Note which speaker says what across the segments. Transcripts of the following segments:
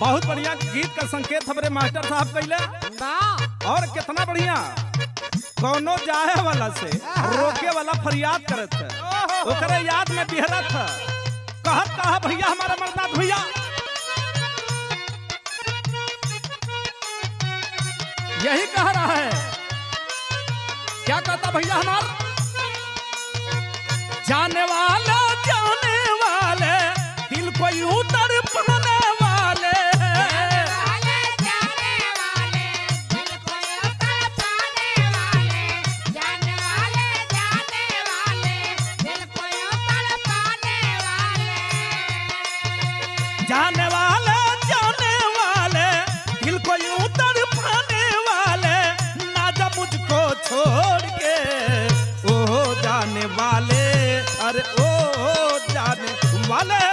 Speaker 1: बहुत बढ़िया गीत का संकेत हमारे मास्टर साहब कैले और कितना बढ़िया कौनो जाए वाला से रोके वाला फरियाद करत है ओकरे याद में बिहरत है कहत कहा भैया हमारा अमरनाथ भैया यही कह रहा है क्या कहता भैया हमारा जाने वाले दिल को यूं तड़पाने वाले जाने वाले दिल को यूं तड़पाने वाले ना जा मुझको छोड़ के ओ जाने वाले अरे ओ जाने वाले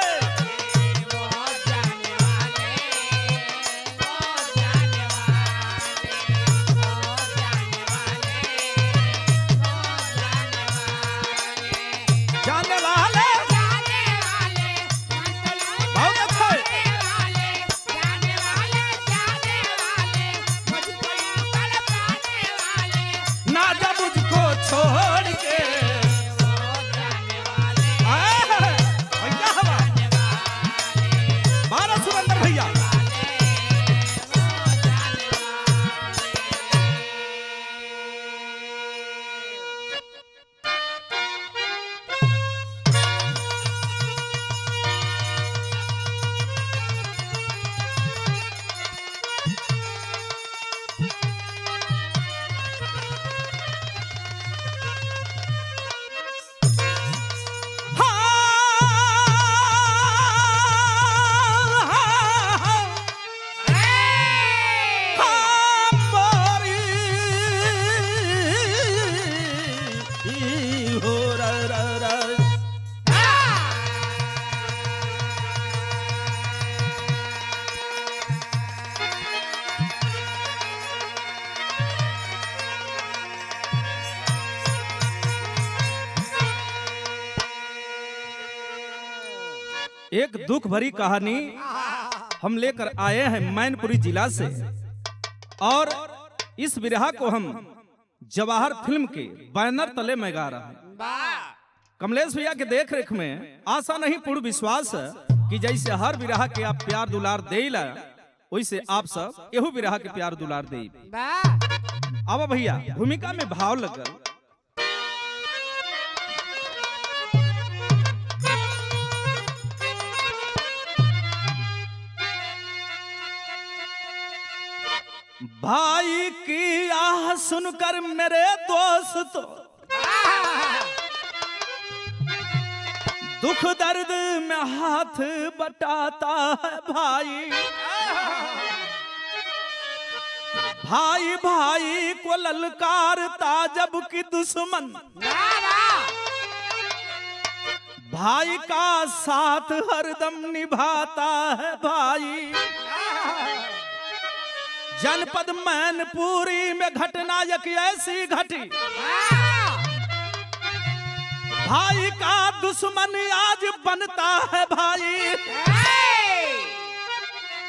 Speaker 1: एक दुख भरी कहानी हम लेकर आए हैं मैनपुरी जिला से और इस विरहा को हम जवाहर फिल्म के बैनर तले में गा रहे हैं। कमलेश भैया के देख रेख में आशा नहीं पूर्ण विश्वास है कि जैसे हर विरहा के आप प्यार दुलार देला वैसे आप सब एहू विरहा के प्यार दुलार दे। अब भैया भूमिका में भाव लगल भाई की आह सुनकर मेरे दोस्तों दुख दर्द में हाथ बटाता है भाई भाई भाई को ललकारता जबकि दुश्मन भाई का साथ हरदम निभाता है भाई। जनपद मैनपुरी में घटना एक ऐसी घटी भाई का दुश्मन आज बनता है भाई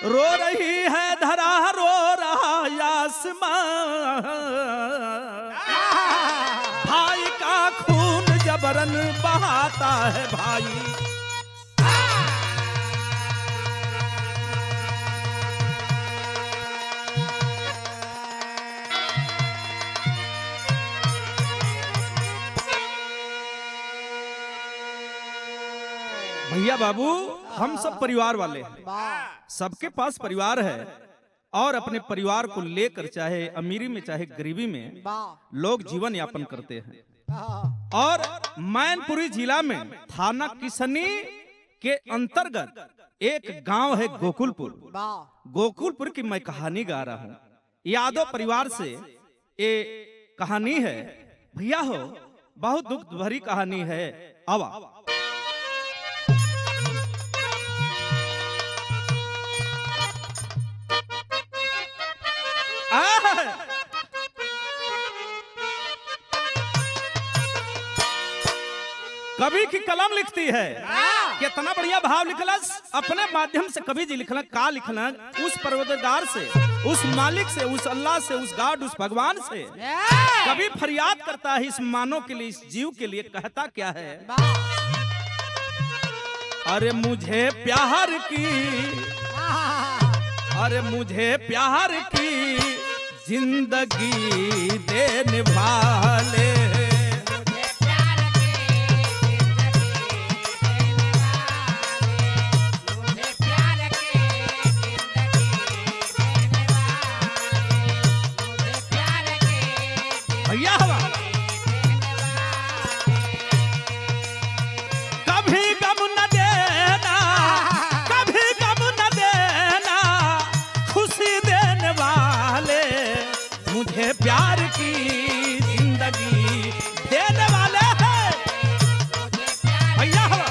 Speaker 1: रो रही है धरा रो रहा आसमां भाई का खून जबरन बहाता है भाई। भैया बाबू हम सब परिवार वाले हैं सबके पास परिवार है और अपने परिवार को लेकर चाहे अमीरी में चाहे गरीबी में लोग जीवन यापन करते हैं और मैनपुरी जिला में थाना किसनी के अंतर्गत एक गांव है गोकुलपुर। गोकुलपुर की मैं कहानी गा रहा हूँ यादव परिवार से ये कहानी है भैया हो बहुत दुख भरी कहानी है। आवा कवि की कलम लिखती है कितना बढ़िया भाव लिखलस अपने माध्यम से। कवि जी लिखल का लिखल उस परवरदिगार से, उस मालिक से, उस अल्लाह से, उस गॉड, उस भगवान से कभी फरियाद करता है इस मानव के लिए, इस जीव के लिए। कहता क्या है? अरे मुझे प्यार की, अरे मुझे प्यार की जिंदगी देने वाले, भैया हवा कभी गम न देना, कभी गम न देना, खुशी देने वाले, मुझे प्यार की जिंदगी देने वाले हैं। भैया हवा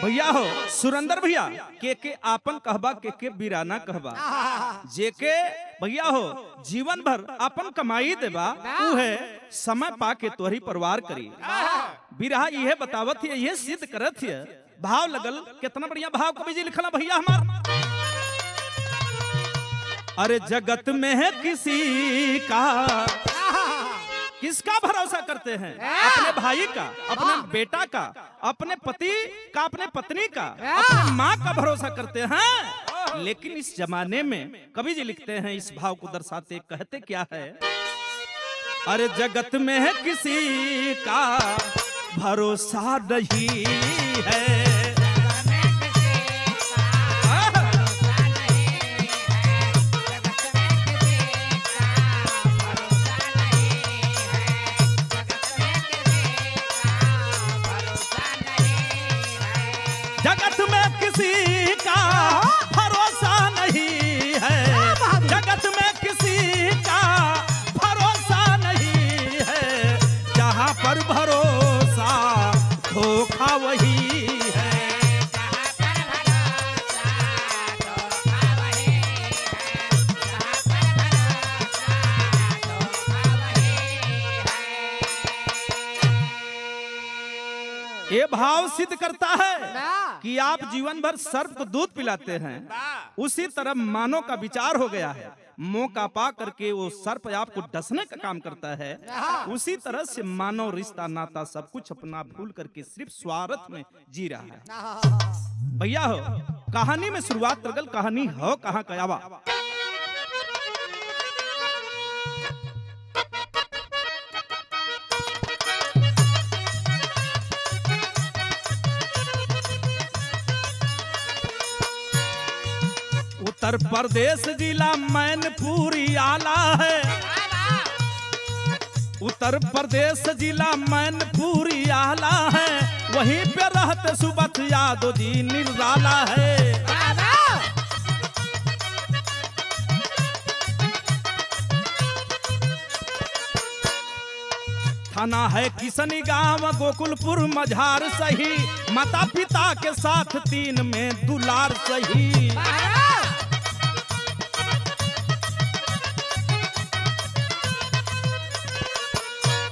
Speaker 1: भैया हो सुरेंद्र भैया के आपन कहबा के बीराना कहबा, जेके भैया हो जीवन भर अपन कमाई देबा ऊ है समय पाके तोहरी परिवार करी। बिरहा यह बतावत है, यह सिद्ध करत है। भाव लगल कितना बढ़िया भाव कवि जी लिखला भैया हमार। अरे जगत में है किसी का, किसका भरोसा करते हैं? अपने भाई का, अपने बेटा का, अपने पति का, अपने पत्नी का, अपने माँ का भरोसा करते हैं। लेकिन इस जमाने में कवि जी लिखते हैं, इस भाव को दर्शाते कहते क्या है? अरे जगत में है किसी का भरोसा नहीं है, जगत में किसी का भरोसा नहीं है, जगत में किसी का भरोसा नहीं है, जहाँ पर भरोसा धोखा वही है। ये भाव सिद्ध करता है कि आप जीवन भर सर्प को दूध पिलाते हैं, उसी तरह मानव का विचार हो गया है। मौका पा करके वो सर्प आपको डसने का काम करता है। उसी तरह से मानव रिश्ता नाता सब कुछ अपना भूल करके सिर्फ स्वार्थ में जी रहा है। भैया हो कहानी में शुरुआत करगल, कहानी हो कहाँ कयावा। उत्तर प्रदेश जिला मैनपुरी आला है, उत्तर प्रदेश जिला मैनपुरी आला है, वहीं पे रहते सुबत यादव जी निराला है। थाना है किसनी गांव गोकुलपुर मझार सही, माता पिता के साथ 3 में दुलार सही।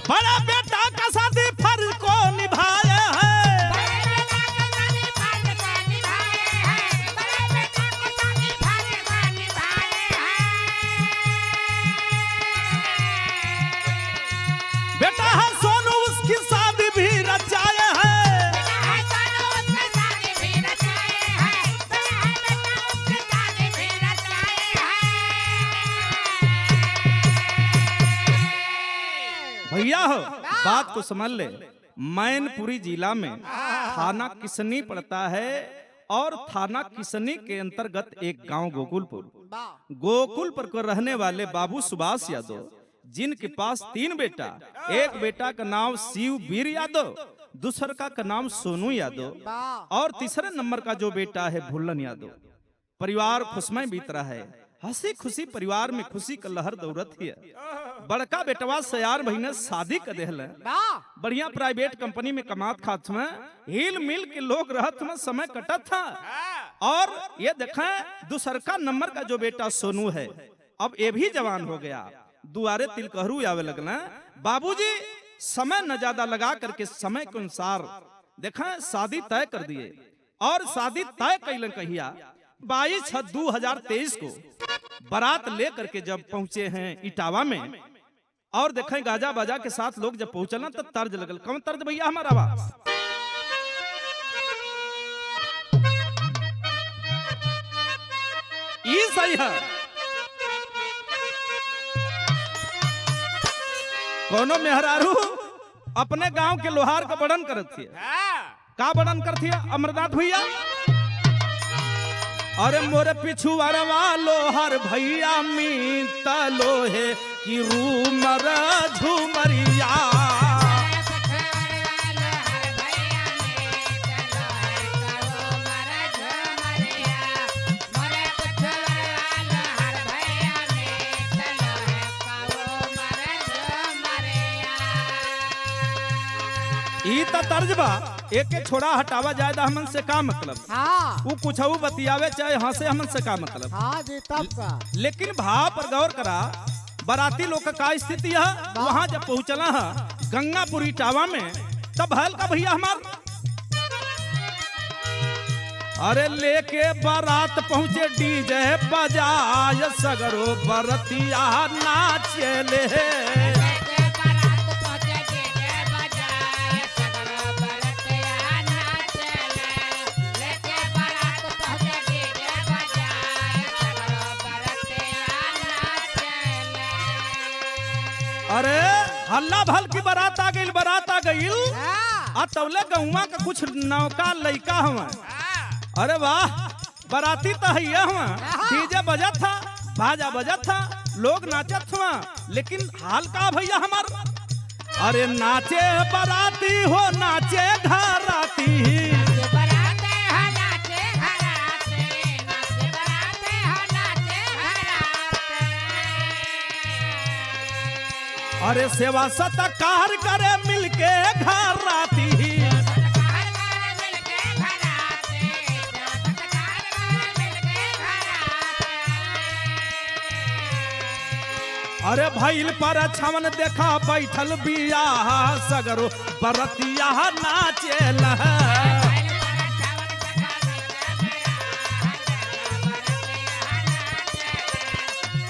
Speaker 1: बड़ा बेटा का साथी फर्ज को निभाए है, बेटा है सोनू उसकी शादी भी रचाए है, भैया हो बात को समझ ले। मैनपुरी जिला में थाना किसनी पड़ता है और थाना किसनी के अंतर्गत एक गांव गोकुलपुर। गोकुलपुर को रहने वाले बाबू सुभाष यादव, जिनके पास 3 बेटा, एक बेटा का नाम शिववीर यादव, दूसरा का नाम सोनू यादव और तीसरे नंबर का जो बेटा है भुल्लन यादव। परिवार खुशमय बीत रहा है, हंसी खुशी परिवार में खुशी का लहर दौड़त है। बड़का बेटवा सयार भईने शादी कर देहल, बढ़िया प्राइवेट कंपनी में कमात खात में, हिल मिल के लोग रहत में समय कटत था। और ये देखें दूसरका नंबर का जो बेटा सोनू है अब ये भी जवान हो गया, दुआरे तिलकहरू आवे लगना। बाबूजी समय न ज्यादा लगा करके समय के अनुसार देखें शादी तय कर दिए और शादी तय कैलन कहिया 22/6/2023 को बारात लेकर के जब पहुंचे हैं इटावा में और देखें गाजा बाजा के साथ लोग जब पहुंचल तो तर्ज लगल। कौन तर्ज भैया हमारा बा? ये सही है। कोनो मेहरारू अपने गांव के लोहार का वर्णन करत थी। का वर्णन करती है अमरनाथ भैया? अरे मोरे पिछुआरवा लोहर भैया मीता लोहे की रूमर झुमरिया। ई त तर्ज बा, एक छोड़ा हटावा जायदा हमन से का मतलब?
Speaker 2: हाँ।
Speaker 1: वो कुछ बतियावे चाहे हंसे हमन से का मतलब?
Speaker 2: हाँ जी तब का।
Speaker 1: लेकिन भाव पर गौर करा, बाराती लोग का स्थिति है वहां जब पहुंचला है गंगापुर इटावा में तब हल का भैया हमार अरे लेके बारात पहुंचे डीजे बजाय सगरो बरतिया नाचेले। अरे हल्ला भल की बारात आ गई, बारात आ गई। आ तौले गौवा का कुछ नौका लइका हुआ। अरे वाह बाराती तो है हुआ, डीजे बजत था, बाजा बजत था, लोग नाचत हुआ। लेकिन हाल का भैया हमार? अरे नाचे बाराती हो नाचे घराती। अरे सेवा सत्कार करे मिलके घर राती। अरे भइल पर छमन देखा बैठल बिया सगरो बरतिया नाचेल।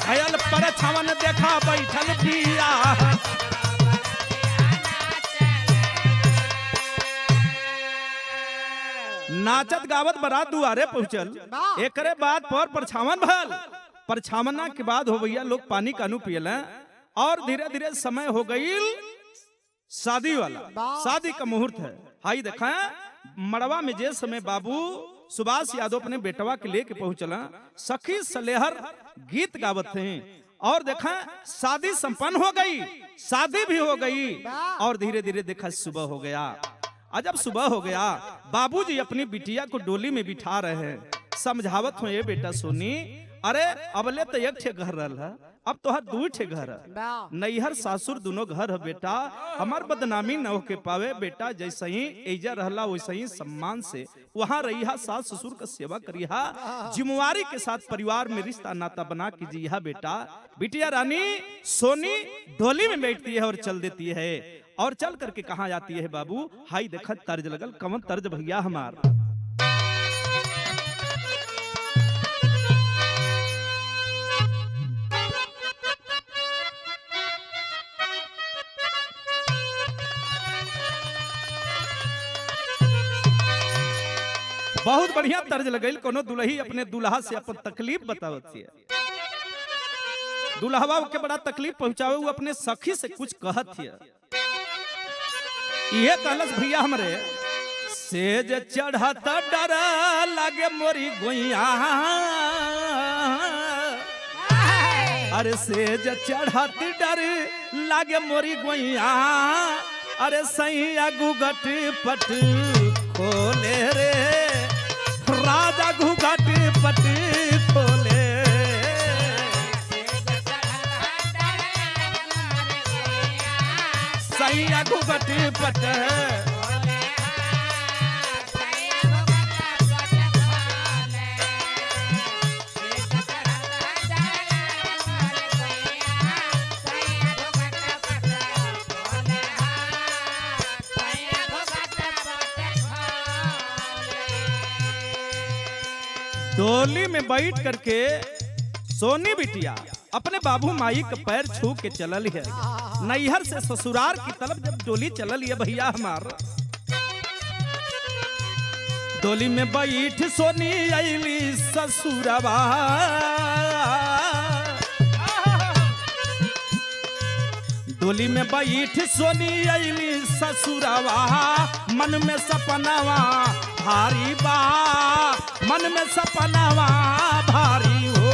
Speaker 1: भइल पर छमन देखा बैठल बिया। नाचत गावत बारात दुआरे पहुंचल। एकरे बाद पर परछावन भल। परछावना के बाद हो भैया लोग पानी कानू पियल और धीरे धीरे समय हो गई शादी वाला। शादी का मुहूर्त है। हाई देखा मड़वा में जे समय बाबू सुभाष यादव अपने बेटवा के लेके पहुंचला, सखी सलेहर गीत गावत थे और देखा शादी संपन्न हो गई, शादी भी हो गई और धीरे धीरे देखा सुबह हो गया। जब सुबह हो गया बाबूजी अपनी बिटिया को डोली में बिठा रहे हैं, समझावत हो ये बेटा सोनी अरे अबले तो एक ठे घर रहा, अब तो हर दू ठे घर है, नैहर सासुर दोनों घर है बेटा, हमार बदनामी न होके पावे बेटा। जैसे ही एजा रहला वैसे ही सम्मान से वहाँ रहिया, सास ससुर का सेवा करिया, जिम्मेवारी के साथ परिवार में रिश्ता नाता बना कीजिए बेटा। बिटिया रानी सोनी डोली में बैठती है और चल देती है और चल करके कहाँ जाती है बाबू? हाई देखा तर्ज लगल, कवन तर्ज भैया हमार? बहुत बढ़िया तर्ज लगल। कोनो दुल्ही अपने दुल्हा से अपन तकलीफ बतावत है, दुल्हवा के बड़ा तकलीफ पहुंचावे, वो अपने सखी से कुछ कहत है। ये कहलस भैया हमरे सेज चढ़त डर लागे मोरी गोइया। अरे सेज चढ़त डर लागे मोरी गोइया। अरे सैया गुगट पट खोले रे राजा घुघट पट खोले। सैया घुघट पट डोली में बैठ करके सोनी बिटिया अपने बाबू माई के पैर छू के चलल है। नैहर से ससुराल की तरफ जब डोली चलल है भैया हमार, डोली में बैठ सोनी अली ससुरवा, डोली में बैठ सोनी अली ससुरवा, मन में सपनावा भारी बा, मन में सपनावा भारी हो।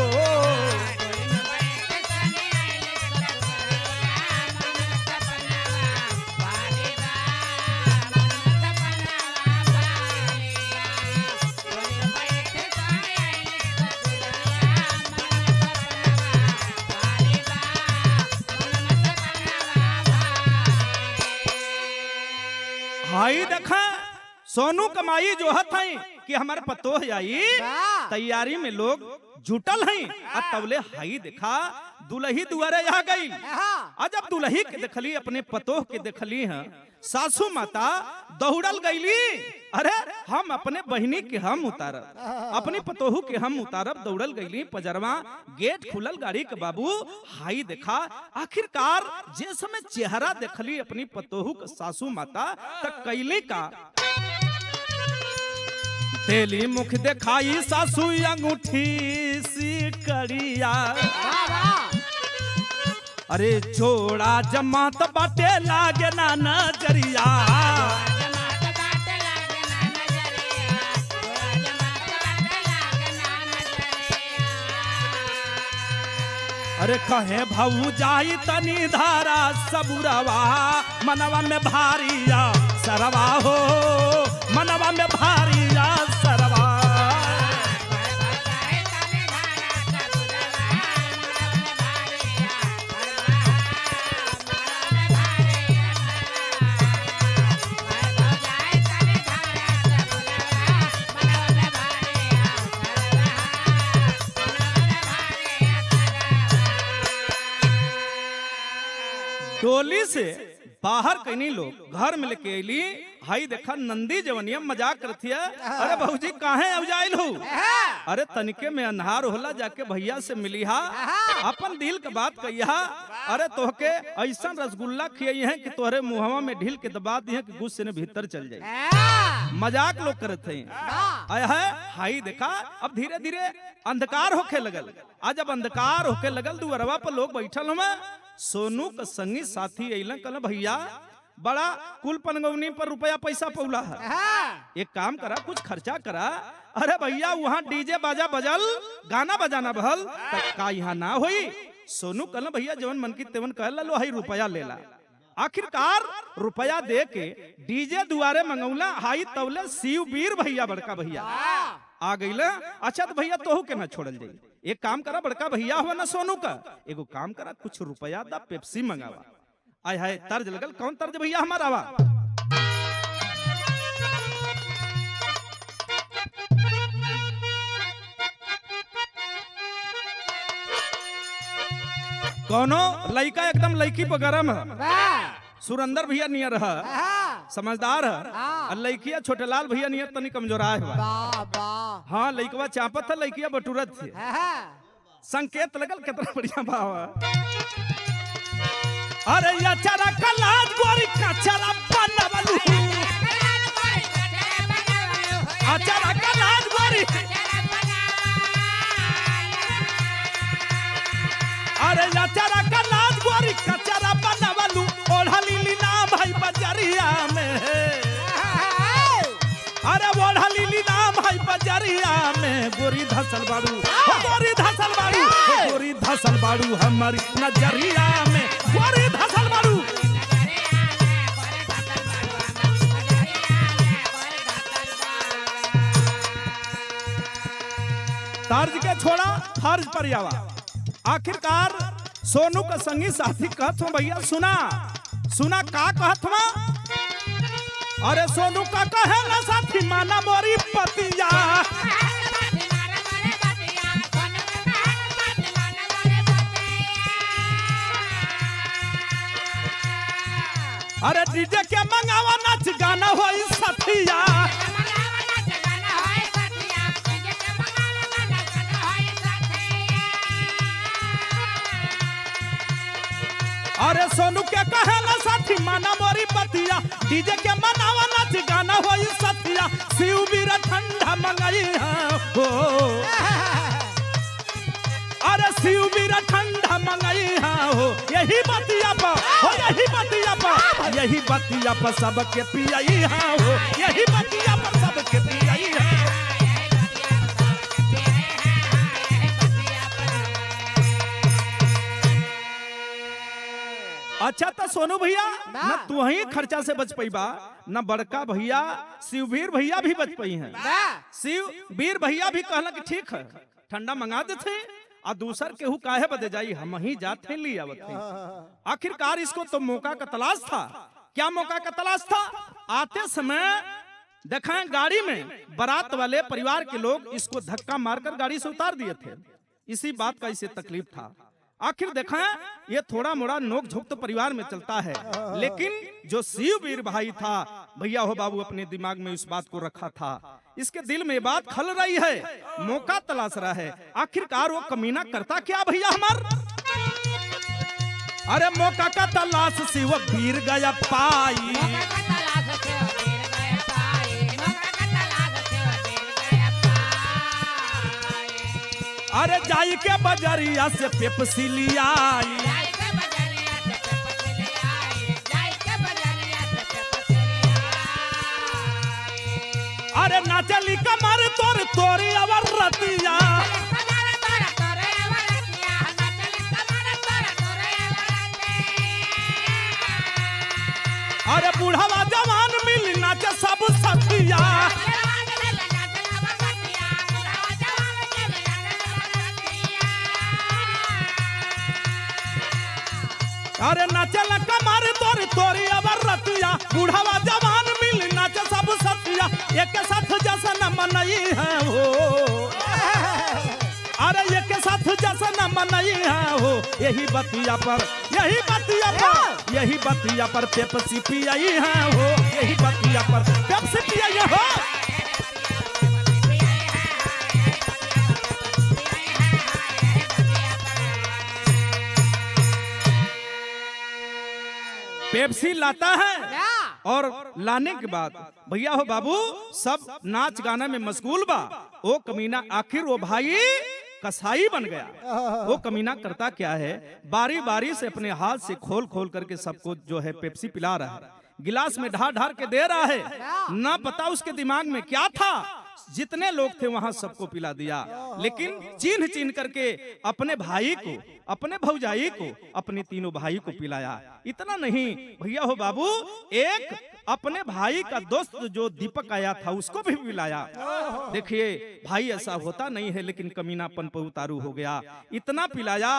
Speaker 1: भाई देखा सोनू कमाई जो हई कि हमारे पतोह आई, तैयारी में लोग जुटल हैं। तबले हाई देखा दुल्ही दुआरे आ गई। जब दुल्ही के देखली अपने पतोह के देखली हैं, सासू माता दौड़ल गईली, अरे हम अपने बहनी के हम उतारब, अपनी पतोहू के हम उतारब। दौड़ल गईली पजरवा, गेट खुलल गाड़ी के बाबू। हाई देखा आखिरकार जे समय चेहरा देखली अपनी पतोहू के सासू माता तक कैली का, तेली मुख दिखाई सासू अंगूठी सी कड़िया, अरे जोड़ा जमात बाटे लागे ना नजरिया, अरे कहे भाऊ जाई तनी धारा सबुरवा, मनवा में भारिया सरवा हो, मनवा में भारिया सरवा। डोली से बाहर कहीं लोग घर में लेके अली। हाई देखा नंदी जवनिया मजाक करती है, अरे बहुजी काहे औजाइल हो, अरे तनिके में अन्हार होला, जाके भैया से मिली हा, अपन दिल के बात कहिया, अरे तोहके ऐसा रसगुल्ला खियाई है कि तोहरे मुहवा में ढील के दबा दी है कि गुस्से ने भीतर चल जाए। मजाक लोग करते हैं। हाई देखा अब धीरे धीरे अंधकार होके लगल। आज जब अंधकार होके लगल दुअरवा पर लोग बैठल हमें, सोनू का संगी साथी अइलन, कहला भैया बड़ा कुल पनगौनी पर रुपया पैसा पौला है, एक काम करा कुछ खर्चा करा। अरे भैया वहाँ डीजे बाजा बजल, गाना बजाना बहल, का यहाँ ना होई। सोनू कहला भैया जवन मन की तेवन कहला, लो हाई रुपया लेला। आखिरकार रुपया दे के डीजे दुआरे मंगौला। हाई तवले शिववीर भैया बड़का भैया आ गईला। अच्छा तो भैया तोहू के ना छोड़ल जाई, एक काम करा बड़का भैया हुआ ना सोनू का, एगो काम करा कुछ रुपया दा पेप्सी मंगावा। आय हाय तर्ज लगल, कौन तर्ज भैया हमारा वा? कौनो लड़का एकदम लड़की पर गरम है, सुरेंद्र भैया नियर है, समझदार है, लड़किया छोटेलाल भैया नियर तनी कमजोरा है। हाँ लड़कवा चापत है, लड़किया बटूरत थी। संकेत लगल कितना बढ़िया भाव है। अरे या चरा कलाज गोरी कचरा बनवलू, अचरा कलाज गोरी, अरे या चरा कलाज गोरी कचरा बनवलू, ओढ़ली लीना भाई बजरिया में, अरे ओढ़ली लीना भाई बजरिया में, गोरी धसल बाड़ू, गोरी धसल बाड़ू, गोरी धसल बाड़ू हमारी नजरिया में, गोरी धसल बाड़ू। तर्ज के छोड़ा फर्ज पर आवा। आखिरकार सोनू का संगी साथी कहत हो भैया सुना सुना का कहत हो? अरे सोनू का कहे ना साथी माना मोरी पतिया, अरे डीजे के मंगावा नाच गाना होई सथिया, अरे सोनू के कहेला साथी माना मोरी बतिया डीजे के मनावा नाच गाना होई सतिया शिव बीर ठंडा मंगाई हो अरे शिव बीर ठंडा मंगाई हो यही बतिया पर हो यही बतिया पर यही बतिया पर सबके पियाई हो यही बतिया पर सबके पियाई है। अच्छा तो सोनू भैया न तू ही खर्चा से बच पाई बा न बड़का भैया शिववीर भैया भी बच पाई हैं। शिववीर भैया भी कहला कि ठीक है ठंडा मंगा देते और दूसर केहू काहे बदे जाई हम ही जाते लिया आखिरकार इसको तो मौका का तलाश था। क्या मौका का तलाश था? आते समय देखा गाड़ी में बारात वाले परिवार के लोग इसको धक्का मारकर गाड़ी से उतार दिए थे। इसी बात का इसे तकलीफ था। आखिर देखा ये थोड़ा मोड़ा नोक झोंक तो परिवार में चलता है, लेकिन जो शिववीर भाई था भैया हो बाबू अपने दिमाग में इस बात को रखा था। इसके दिल में बात खल रही है, मौका तलाश रहा है। आखिरकार वो कमीना करता क्या भैया हमार? अरे मौका का तलाश शिववीर गया पाई अरे जाई के बजरिया से पेप्सी लियाई अरे नाचली कमर तोर तोरी अवर रतिया अरे बूढ़ावा जवान मिली नाचे सब सखिया अरे नाचल कमर तोर तोरी अबर रतिया बूढ़ावा जवान मिल नाचे सब सतिया एक साथ जसन मनई है हो अरे एक साथ जसन मनई है हो यही बतिया पर पेप्सी पियाई है हो यही बतिया पर पेप्सी पियाई हो। पेप्सी लाता है और लाने के बाद भैया हो बाबू सब नाच गाना में मशगूल बा। वो कमीना आखिर वो भाई कसाई बन गया। वो कमीना करता क्या है बारी बारी से अपने हाथ से खोल खोल करके सबको जो है पेप्सी पिला रहा है, गिलास में ढार ढार के दे रहा है। ना पता उसके दिमाग में क्या था, जितने लोग थे वहां सबको पिला दिया, लेकिन चिन्ह चिन्ह करके अपने भाई को अपने भौजाई को अपने तीनों भाई को पिलाया। इतना नहीं भैया हो बाबू एक अपने भाई का दोस्त जो दीपक आया था उसको भी पिलाया। देखिए भाई ऐसा होता नहीं है, लेकिन कमीनापन पर उतारू हो गया। इतना पिलाया,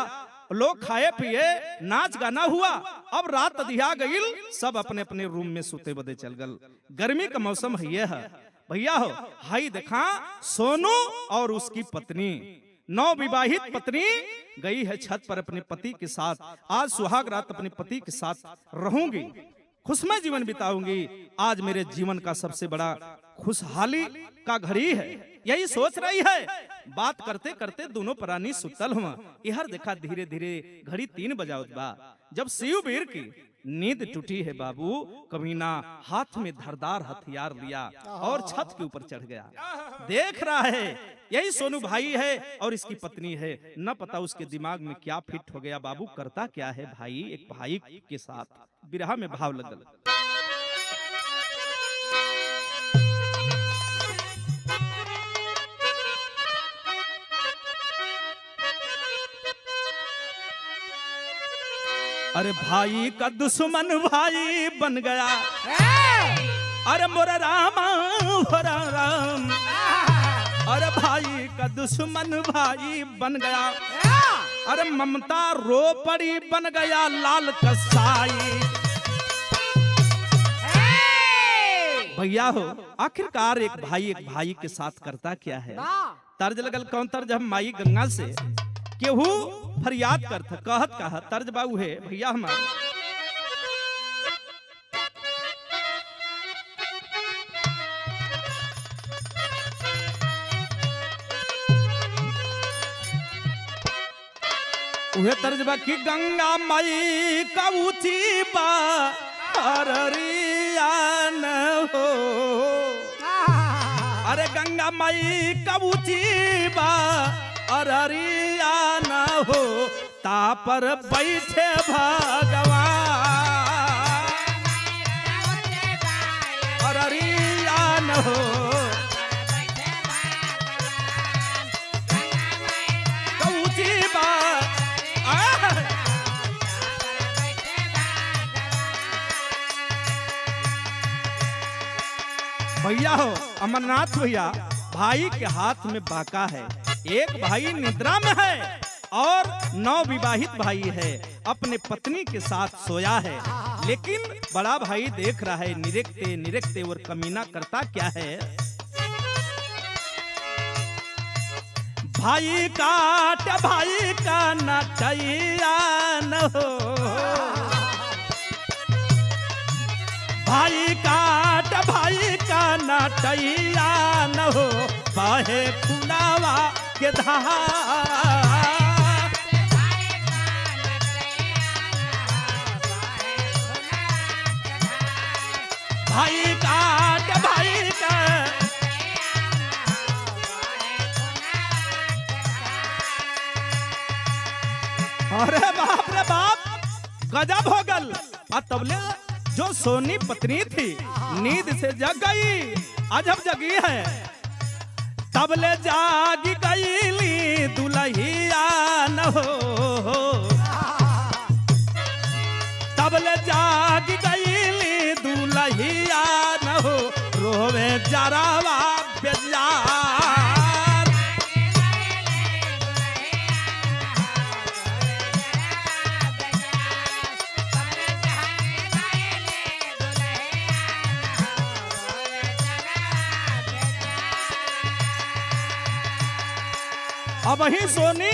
Speaker 1: लोग खाए पिए, नाच गाना हुआ। अब रात अधिया गई, सब अपने अपने रूम में सोते बदे चल गल। गर्मी का मौसम है ये है भैया हो। हाई देखा सोनू और उसकी पत्नी नवविवाहित पत्नी गई है छत पर अपने पति के साथ। आज सुहाग रात अपने पति के साथ रहूंगी, खुशमय जीवन बिताऊंगी। आज मेरे जीवन का सबसे बड़ा खुशहाली का घड़ी है, यही सोच रही है। बात करते करते दोनों प्राणी सुतल हुआ। इहर देखा धीरे धीरे घड़ी 3 बजावत बा। जब शिववीर की नींद टूटी है बाबू, कमीना हाथ में धारदार हथियार लिया और छत के ऊपर चढ़ गया। देख रहा है यही सोनू भाई है और इसकी पत्नी है। न पता उसके दिमाग में क्या फिट हो गया बाबू, करता क्या है भाई एक भाई के साथ। बिरहा में भाव लगल। अरे भाई का दुश्मन भाई बन गया, अरे मोरा राम होरा राम। अरे भाई का दुश्मन भाई बन गया, अरे ममता रो पड़ी बन गया लाल कसाई। भैया हो आखिरकार एक भाई के साथ करता क्या है। तर्ज लगल कौन तर्ज? हम माई गंगा से केहू फरियाद करता कहत कहा तर्ज बाबू है भैया हमारा। उहे तर्जबा की गंगा माई का ऊंची बा अररिया न हो। अरे गंगा माई का ऊंची बा अररिया न हो, ता पर बैठे भगवान अररिया न हो। भैया हो अमरनाथ भैया, भाई के हाथ में बाका है, एक भाई निद्रा में है और 9 विवाहित भाई है, अपने पत्नी के साथ सोया है। लेकिन बड़ा भाई देख रहा है, निरखते निरखते और कमीना करता क्या है। भाई काट भाई का नटैया न हो, भाई काट भाई का नटैया न हो, बाहे खुलावा के धार। भाई काट भाई का, अरे बाप रे बाप, गजब हो गल। तबले जो सोनी पत्नी थी नींद से जग गई, अजब जगी है। तबले जागी गईली दुल्हिया न हो, तबले जागी गईली दुल्हिया न हो, रोवे जरावा बेजार। अब वही सोनी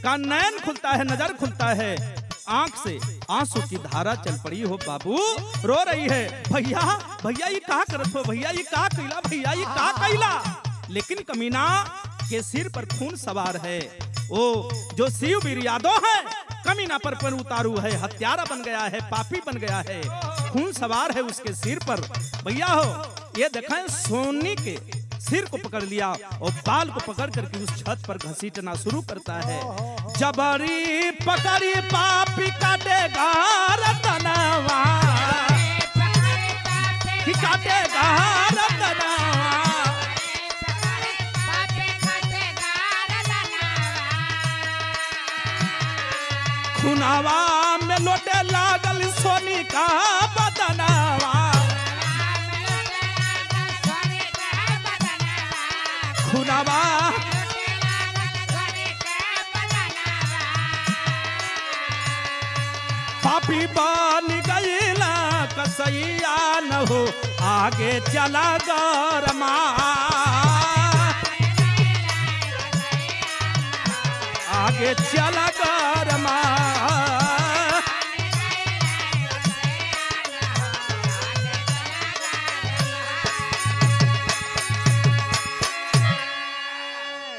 Speaker 1: का नयन खुलता है, नजर खुलता है, आंख से आंसू की धारा चल पड़ी हो। बाबू रो रही है, भैया भैया ये का करत हो, भैया ये का कैला, भैया ये का कैला। लेकिन कमीना के सिर पर खून सवार है, वो जो शिववीर यादव है कमीना पर उतारू है, हत्यारा बन गया है, पापी बन गया है, खून सवार है उसके सिर पर। भैया हो ये देखें, सोनी के सिर को पकड़ लिया और बाल को पकड़ करके उस छत पर घसीटना शुरू करता है। जबरी पकड़ी पापी काटेगा रतनवा, काटेगा रतनवा, खुनावा में लोटे लागल सोनी का बदनवा, खुनावा पापी बन गईला कसैया न हो, आगे चला गरमा, आगे चला गरमा।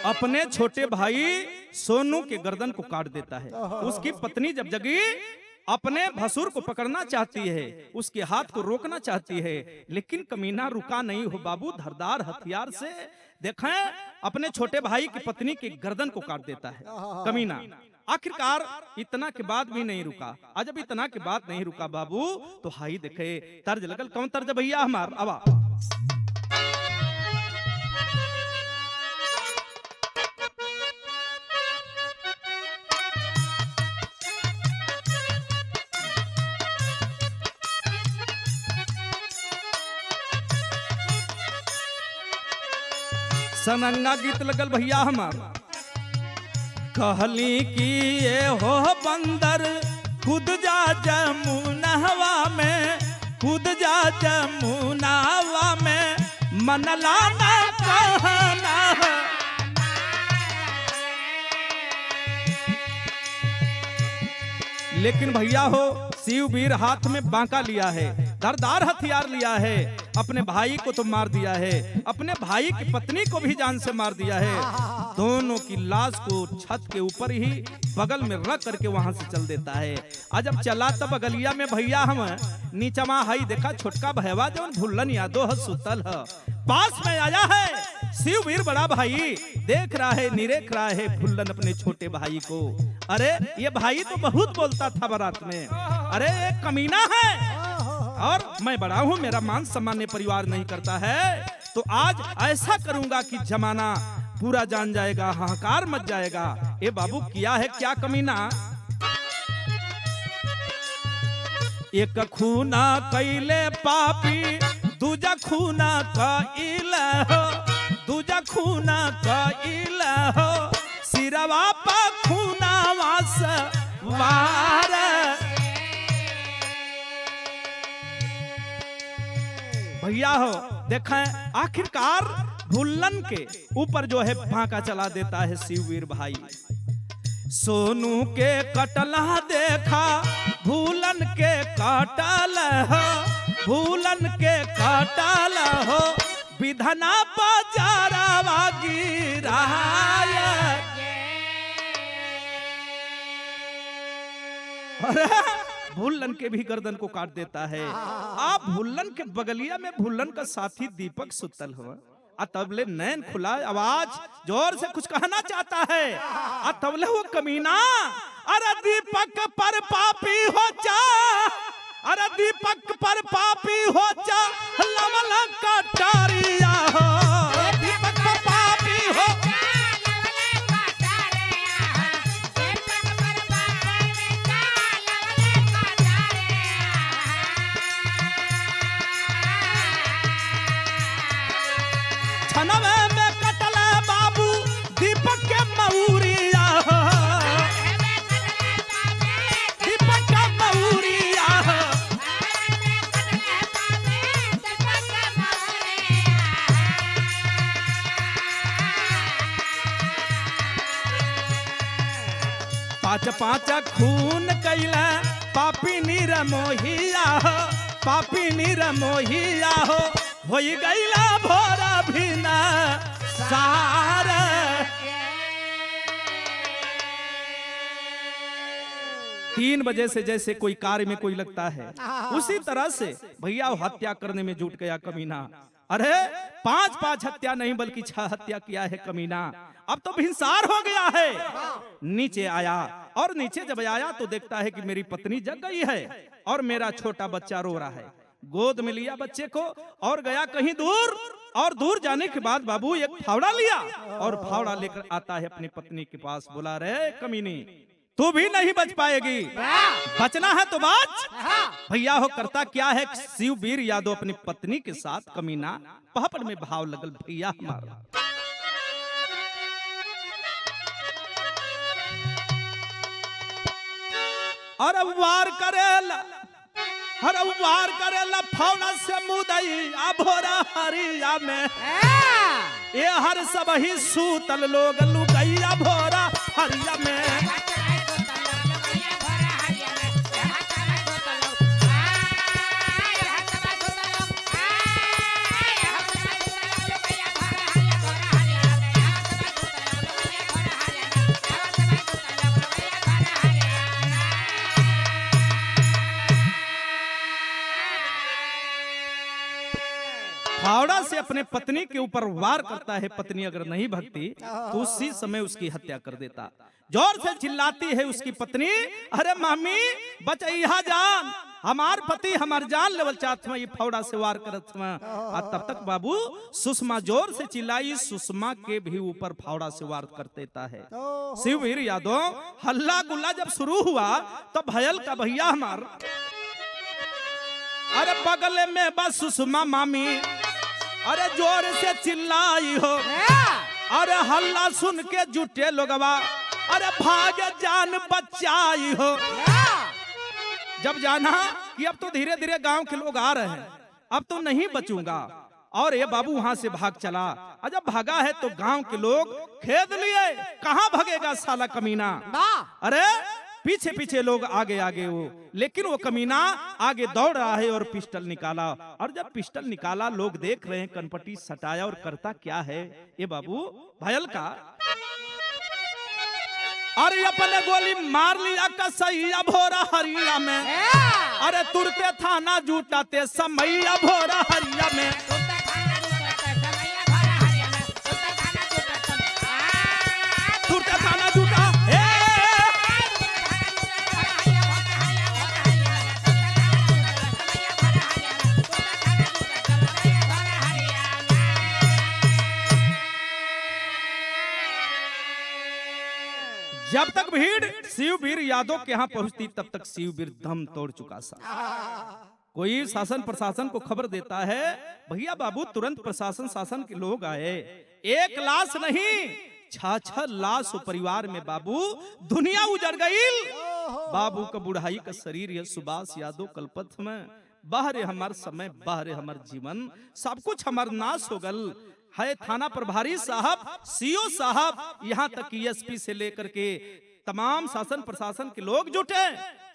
Speaker 1: अपने छोटे भाई सोनू के गर्दन को काट देता है। उसकी पत्नी जब जगी अपने भसुर को पकड़ना चाहती है, उसके हाथ को रोकना चाहती है, लेकिन कमीना रुका नहीं हो बाबू, धारदार हथियार से देखें अपने छोटे भाई की पत्नी की गर्दन को काट देता है कमीना। आखिरकार इतना के बाद भी नहीं रुका। जब इतना के बाद नहीं रुका बाबू, तो हाई देखे तर्ज लगल। कौन तर्ज भैया हमार? आवा सनंगा गीत लगल भैया हमार। कहली कि ये हो बंदर कूद जा जमुनवा में, कूद जा जमुनवा में, मनला ना कहना है। लेकिन भैया हो शिववीर हाथ में बांका लिया है, धारदार हथियार लिया है, अपने भाई को तो मार दिया है, अपने भाई की पत्नी को भी जान से मार दिया है। दोनों की लाश को छत के ऊपर ही बगल में रख करके वहां से चल देता है। और जब चला तब बगलिया में भैया हम नीचमा हई देखा छोटका भैया जो भुल्लन यादो है सुतल है, पास में आया है शिववीर बड़ा भाई, देख रहा है निरेख रहा है भुल्लन अपने छोटे भाई को। अरे ये भाई तो बहुत बोलता था बारात में, अरे एक कमीना है और मैं बड़ा हूँ, मेरा मान सम्मान परिवार नहीं करता है, तो आज ऐसा करूंगा कि जमाना पूरा जान जाएगा, हाहाकार मच जाएगा। ए बाबू किया है क्या कमीना? एक खूना कैले पापी दूजा खूना कैले हो, दूजा खूना कैले हो, सिरवा पा खूना वास वार। भैया हो देखें आखिरकार भुल्लन के ऊपर जो है भांका चला देता है शिववीर भाई। सोनू के कटला देखा भूलन के कटल हो, भूलन के कटल हो, विधना बाजारवा गिराय। भुल्लन के भी गर्दन को काट देता है। आप भुल्लन के बगलिया में भुल्लन का साथी दीपक सुतल हो, तबले नैन खुला, आवाज जोर से कुछ कहना चाहता है। तबले वो कमीना अरे दीपक पर पापी हो जा, अरे दीपक पर पापी हो जा, लवल कटारिया हो, दीपक पर पापी हो छनवे में कटला बाबू दीपक के मऊरिया हो, दीपक का मऊरिया हो। पाँच पाँच खून कैला पापी नीर मोहिया हो, पापी नीर मोहिया हो, होई गईला भोरा भीना सार। तीन बजे से जैसे कोई कार्य में कोई लगता है, उसी तरह से भैया हत्या करने में जुट गया कमीना। अरे पांच हत्या नहीं बल्कि 6 हत्या किया है कमीना। अब तो भिनसार हो गया है। नीचे आया और नीचे जब आया तो देखता है कि मेरी पत्नी जग गई है और मेरा छोटा बच्चा रो रहा है। गोद में लिया बच्चे को और गया कहीं दूर, और दूर जाने के बाद बाबू एक फावड़ा लिया और फावड़ा लेकर आता है अपनी पत्नी के पास। बोला रे कमीनी तू भी नहीं बच पाएगी, बचना है तो बच। भैया हो करता क्या है शिववीर यादव अपनी पत्नी के साथ कमीना पहपड़ में भाव लगल भैया हमारा। और अब वार करेला, हर वार करेला फावड़ा से मुदई आ भोरा हरिया में, ये हर सब ही सूतल लोग लुगैया भोरा हरिया में। फावड़ा से अपने पत्नी के ऊपर वार करता है। पत्नी अगर नहीं भगती तो उसी समय उसकी हत्या कर देता। जोर से चिल्लाती है उसकी पत्नी, अरे मामी बचैया जान, हमार पति हमार जान लेवल चाहत में, ये फावड़ा से वार करत में। तब तक बाबू सुषमा जोर से चिल्लाई, सुषमा के भी ऊपर फावड़ा से वार कर देता है। शिववीर यादव हल्ला गुल्ला जब शुरू हुआ तो भयल का भैया हमार, अरे बगल में बस सुषमा मामी, अरे जोर से चिल्लाई हो, अरे हल्ला सुन के जुटे लोगवा, अरे भागे जान बचाई हो। जब जाना कि अब तो धीरे धीरे गांव के लोग आ रहे हैं, अब तो नहीं बचूंगा, और ये बाबू वहां से भाग चला। और जब भागा है तो गांव के लोग खेद लिए, कहां भागेगा साला कमीना। अरे पीछे पीछे लोग आगे आगे वो, लेकिन वो कमीना आगे दौड़ रहा है और पिस्टल निकाला। और जब पिस्टल निकाला लोग देख रहे हैं, कनपट्टी सटाया और करता क्या है ये बाबू भयल का अरे अपने गोली मार लिया कसैया भोरा हरिया में, अरे तुरते थाना जूटाते समैया भोरा हरिया में। तुरते थाना जूटा जब तक भीड़ शिववीर यादव के यहाँ पहुंचती तब तक शिववीर दम तोड़ चुका सा। कोई शासन प्रशासन को खबर देता है, भैया बाबू तुरंत प्रशासन शासन के लोग आए। एक लाश नहीं 6 लाश परिवार में बाबू, दुनिया उजड़ गई। बाबू का बुढ़ाई का शरीर है सुभाष यादव कलपथ में, बाहरे हमार समय बाहरे हमार जीवन, सब कुछ हमार नाश हो गल है। थाना प्रभारी साहब, सीओ साहब, यहाँ तक कि एसपी से लेकर के तमाम शासन प्रशासन के लोग जुटे।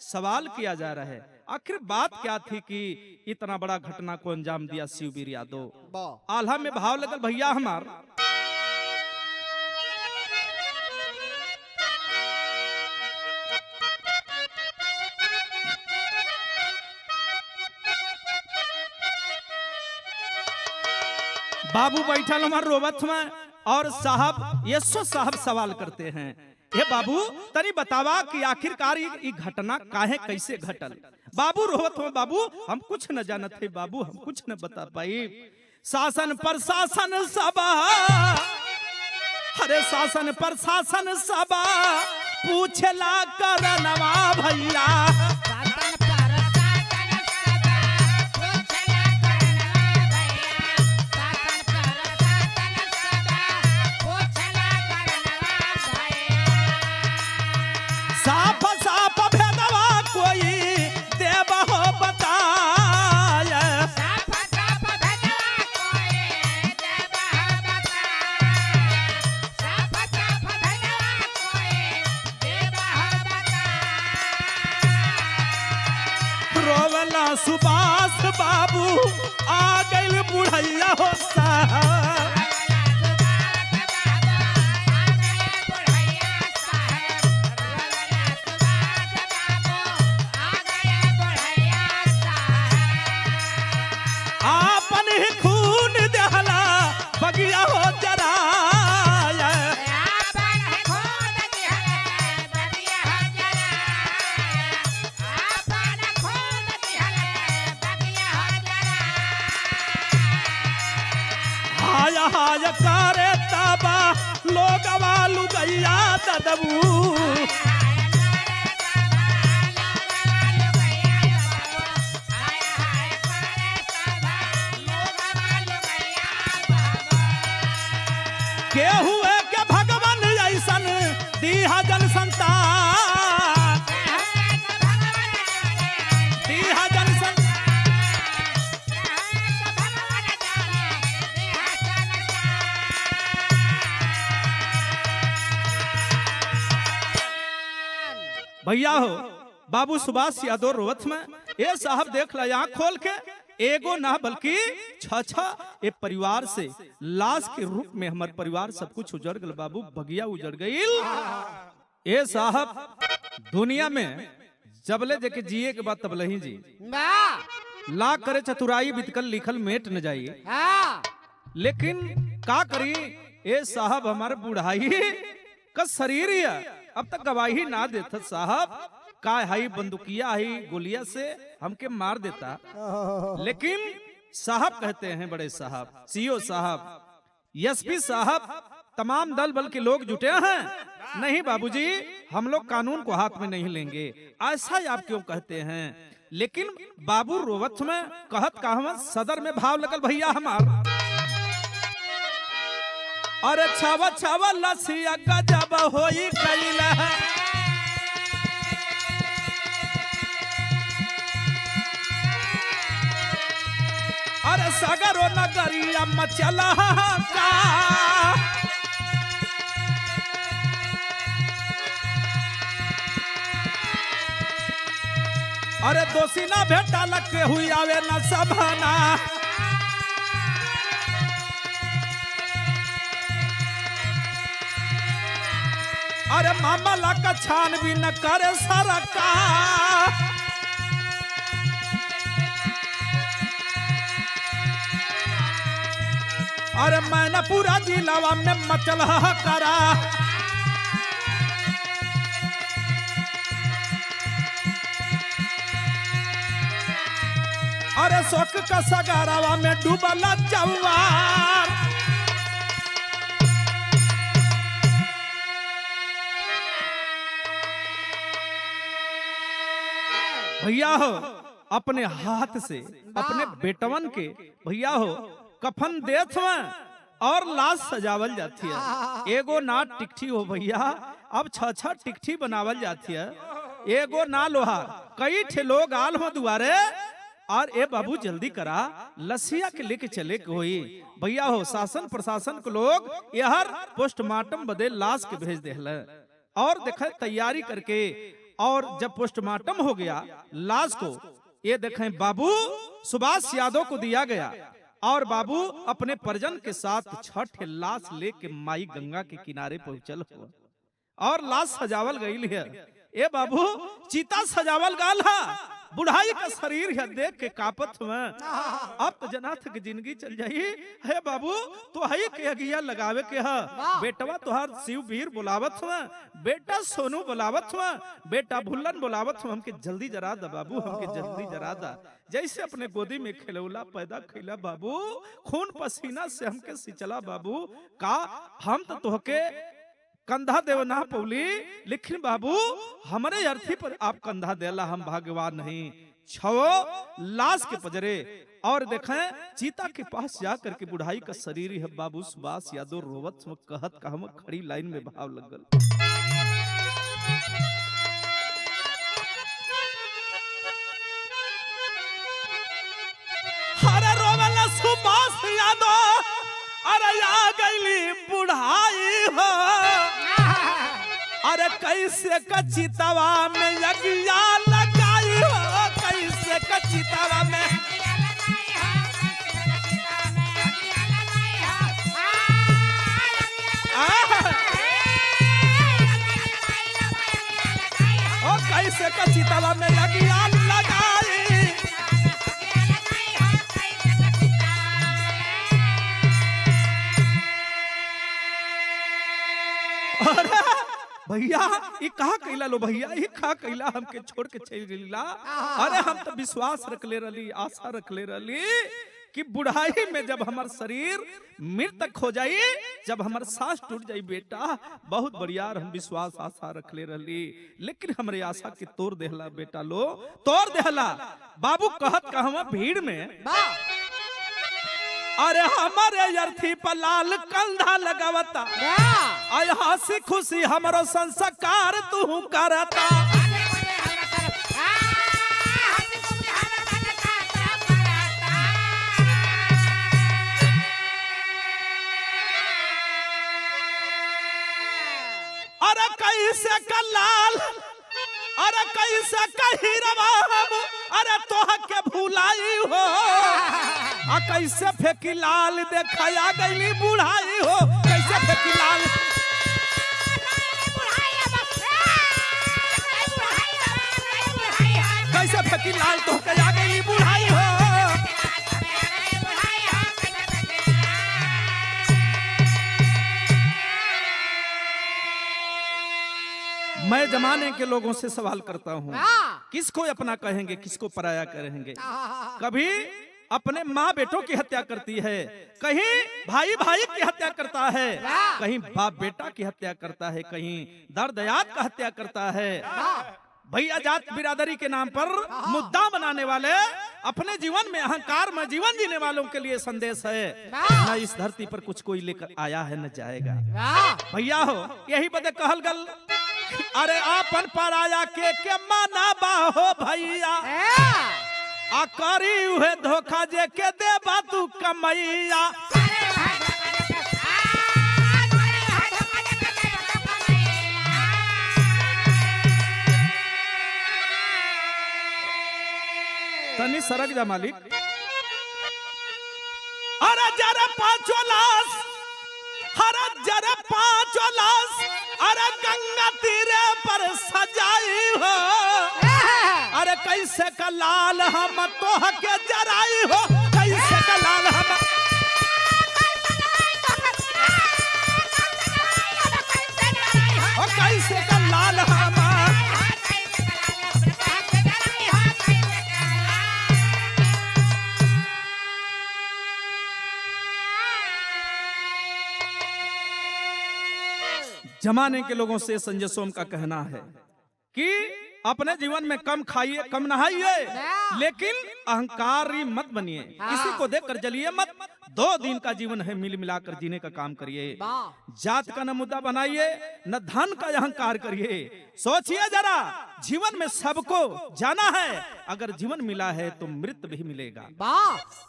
Speaker 1: सवाल किया जा रहा है आखिर बात क्या थी कि इतना बड़ा घटना को अंजाम दिया शिववीर यादव। आल्हा में भाव लगल भैया हमार। बाबू बैठल हमार रोबत में और साहब यशो साहब सवाल करते हैं, हे बाबू तनी बतावा कि आखिरकार ये घटना काहे कैसे घटल। बाबू रोवत हो, बाबू हम कुछ न जानत थे, बाबू हम कुछ न बता पाई। शासन प्रशासन सबा, अरे शासन प्रशासन सबा पूछला करनवा भैया। साफ साफ भेदवा कोई देव हो बताया, साफ साफ भेदवा कोई देव हो बताया, साफ साफ भेदवा कोई देव हो बताया। रोवला सुभाष बाबू आ गइल बुढ़ैया हो साहब। हाय करे ताबा लोग वालू गैया ददबू, के हुए के भगवान ऐसन दीहा जन संतान, दीहा जन संतान। भैया हो बाबू सुभाष यादव रोवत में, ये साहब देख ला यहाँ खोल के, एगो ना बल्कि 6 ए परिवार से लाश के रूप में हमारे परिवार सब कुछ उजड़ गल बाबू, बगिया उजड़ गई। ये साहब दुनिया में जबले जेके जिए के बाद तबले ही जी, ला करे चतुराई बितकल लिखल मेट न जाइए। लेकिन का करी ये साहब हमारे बुढ़ाई का शरीर है, अब तक गवाही ना देता साहब, का हाई बंदूकिया हाई गोलिया से हमके मार देता। लेकिन साहब कहते हैं, बड़े साहब, सीओ साहब, एसपी साहब, तमाम दल बल के लोग जुटे हैं, नहीं बाबूजी हम लोग कानून को हाथ में नहीं लेंगे। ऐसा ही आप क्यों कहते हैं? लेकिन बाबू रोवत में कहत कहवत सदर में भाव लगल भैया हमार। अरे छावा छावा लसिया गजब होई गइल है, अरे सगरो नगरिया मचला का, अरे दोषी ना भेटा लगते हुई आवे न सबना, अरे मामला का छानबीन करे सरकार। अरे मैंने पूरा जिलावा में मचल करा। अरे शोक का सगारावा में डूबल जवार। भैया हो अपने हाथ से अपने बेटवन के भैया हो कफन देत में और लाश सजावल जाती है। एगो ना टिकठी हो भैया, अब 6-6 टिकठी बनावल जाती है। एगो ना लोहा, कई ठे लोग आल हो दुआरे। और ए बाबू जल्दी करा, लसिया के लेके चले के होई। भैया हो शासन प्रशासन के लोग यहर पोस्टमार्टम बदे लाश के भेज देहले और देखे तैयारी करके। और जब पोस्टमार्टम हो गया लाश को ये देखें बाबू सुभाष यादव को दिया गया। और बाबू अपने परिजन के साथ 6 लाश लेके माई गंगा के किनारे पहुंचल हुआ और लाश सजावल गई है। ए बाबू चीता सजावल गाल है, बुढ़ाई का शरीर है देख के कापत में। अब तो जनाथ की जिंदगी चल जाई है बाबू, तो हई के अगिया लगावे के है। बेटवा तोहार शिव वीर बुलावत हुआ, बेटा सोनू बुलावत हुआ, बेटा भुल्लन बुलावत हुआ। हमके जल्दी जरा दा बाबू, हमके जल्दी जरा दा। जैसे अपने गोदी में खिलौला पैदा खिला बाबू, खून पसीना से हमके सिंचला बाबू। का हम तो तोहके कंधा देव ना पौली, लेकिन बाबू हमारे अर्थी पर आप कंधा देला, हम भाग्यवान नहीं। 6 लाश के पजरे और देखें चीता के पास जाकर के बुढ़ाई का शरीर है बाबू सुभाष यादव रोवत कहत का हम खड़ी लाइन में भाव लगल। अरे रोवला सुभाष यादव, अरे आ गईली बुढ़ाई हो। अरे कैसे कचितवा में यज्ञा लगाई हो, कैसे कचितवा में। ओ कैसे कचितवा में यज्ञा लगाई। भैया ये कहा कैला लो भैया, ये कहा कैला हमके छोड़ के चल गेला। अरे हम तो विश्वास रख ले रही, आशा रख ले रही कि बुढ़ाई में जब हमार शरीर मृतक हो जाई, जब हमार सांस टूट जाई बेटा, बहुत बढ़िया हम विश्वास आशा रख ले रही। लेकिन हमारे आशा के तोड़ देहला बेटा लो, तोड़ देहला। बाबू कहत कहवा भीड़ में, अरे हमारे अर्थी पर लाल कंधा लगावता, आज हंसी खुशी हमारो संस्कार तू करता। अरे कैसे कलाल, अरे कैसे कहीरवा हम, अरे तोह के भुलाई हो। आ कैसे फेंकी लाल देखाया गईली बुढ़ाई हो, कैसे फेंकी लाल। कैसे फेंकी लाल तो क्या गईली बुढ़ाई हो। मैं जमाने के लोगों से सवाल करता हूँ, किसको अपना कहेंगे, किसको पराया कहेंगे। कभी अपने माँ बेटों की हत्या करती है, कहीं भाई भाई की हत्या करता है, कहीं बाप बेटा की हत्या करता है, कहीं दर्दयात का हत्या करता है। भैया जात बिरादरी के नाम पर मुद्दा बनाने वाले अपने जीवन में अहंकार में जीवन जीने वालों के लिए संदेश है, न इस धरती पर कुछ कोई लेकर आया है न जाएगा। भैया हो यही बदे कहल गल, अरे आपन पराया के माना बाहो भैया, आ करी हुए धोखा जे के देबा तू कमैया। तनी सरक जा मालिक। अरे जरा 5 लाश, अरे जरा 5 लाश, अरे गंगा तीरे पर सजाई हो, अरे कैसे का लाल हम तोह के जराई हो, कैसे का लाल हम, कैसे का लाल हम। जमाने के लोगों से संजय सोम का कहना है कि अपने जीवन में कम खाइए कम नहाइए, लेकिन अहंकारी मत बनिए, किसी को देखकर जलिए मत। 2 दिन का जीवन है, मिल मिलाकर जीने का काम करिए। जात का न मुद्दा बनाइए, न धन का अहंकार करिए। सोचिए जरा, जीवन में सबको जाना है, अगर जीवन मिला है तो मृत भी मिलेगा।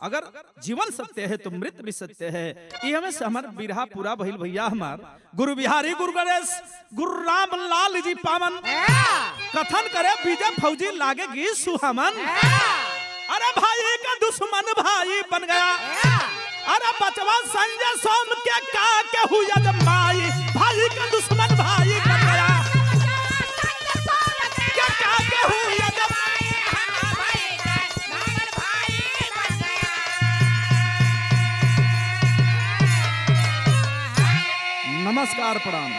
Speaker 1: अगर जीवन सत्य है तो मृत भी सत्य है। ये हमें से हमारे बिरहा पूरा भइल भैया। हमार गुरु बिहारी गुरु गणेश गुरु राम लाल जी पावन कथन करे, विजय फौजी लागेगी सुहामन। अरे भाई का दुश्मन भाई बन गया, अरे बचवा संजय सोम के का के हुआ जब माई, भाई का दुश्मन भाई बन गया, क्या का के हुआ जब। नमस्कार प्रणाम।